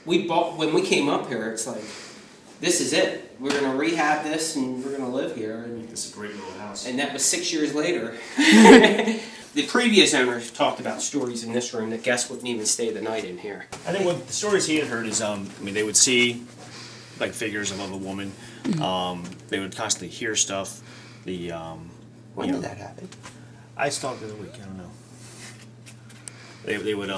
when we came up here, it's like, this is it. We're going to rehab this and we're going to live here. And this is a great little house. And that was 6 years later. The previous owners talked about stories in this room that guests wouldn't even stay the night in here. I think what the stories he had heard is, they would see like figures of a woman. They would constantly hear stuff. When did that happen? I stalked the other week. I don't know. They would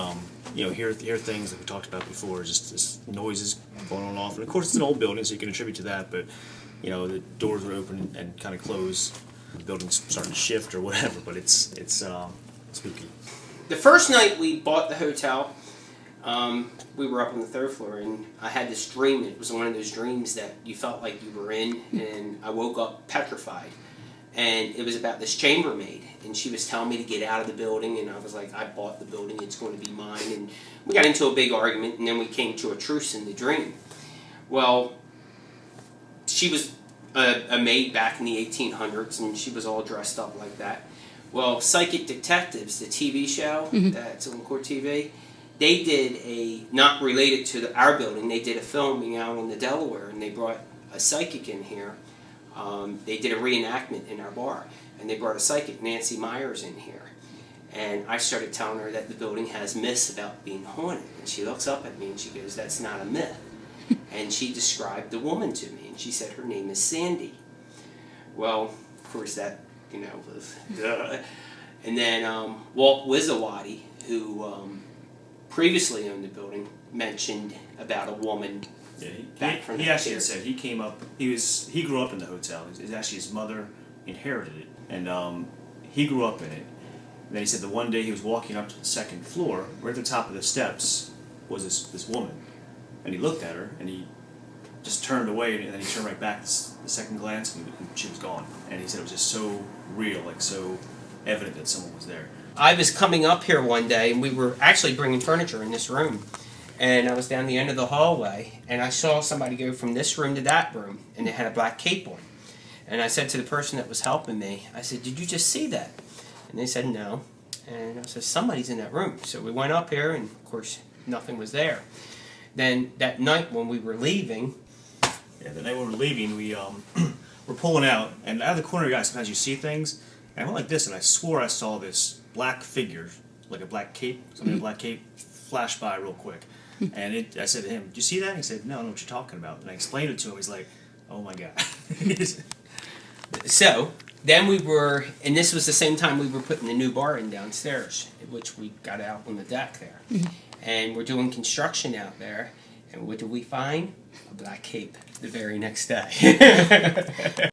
hear things that we talked about before, just noises going on and off. And of course, it's an old building, so you can attribute to that. But the doors would open and kind of close. The building's starting to shift or whatever. But it's spooky. The first night we bought the hotel, we were up on the 3rd floor, and I had this dream. It was one of those dreams that you felt like you were in, and I woke up petrified. And it was about this chambermaid, and she was telling me to get out of the building, and I was like, I bought the building, it's going to be mine. And we got into a big argument, and then we came to a truce in the dream. Well, she was a maid back in the 1800s, and she was all dressed up like that. Well, Psychic Detectives, the TV show that's on Court TV, they did not related to our building, they did a filming out on the Delaware, and they brought a psychic in here. They did a reenactment in our bar, and they brought a psychic, Nancy Myers, in here. And I started telling her that the building has myths about being haunted. And she looks up at me and she goes, "That's not a myth." And she described the woman to me, and she said her name is Sandy. Well, of course that, was duh. And then Walt Wizawati, who previously owned the building, mentioned about a woman. Yeah, he actually said he came up. He grew up in the hotel. It's actually his mother inherited it, and he grew up in it. And then he said the one day he was walking up to the 2nd floor, right at the top of the steps was this woman, and he looked at her and he just turned away, and then he turned right back. The second glance, and she was gone. And he said it was just so real, like so evident that someone was there. I was coming up here one day, and we were actually bringing furniture in this room. And I was down the end of the hallway, and I saw somebody go from this room to that room, and they had a black cape on. And I said to the person that was helping me, I said, "Did you just see that?" And they said, "No." And I said, "Somebody's in that room." So we went up here, and of course, nothing was there. Then that night when we were leaving... Yeah, the night when we were leaving, we were pulling out, and out of the corner of your eye, sometimes you see things, and I went like this, and I swore I saw this black figure, like a black cape, something like a black cape, flash by real quick. And I said to him, "Did you see that?" He said, "No, I don't know what you're talking about." And I explained it to him. He's like, "Oh my God." So then we were, and this was the same time we were putting the new bar in downstairs, which we got out on the deck there. And we're doing construction out there. And what did we find? A black cape the very next day.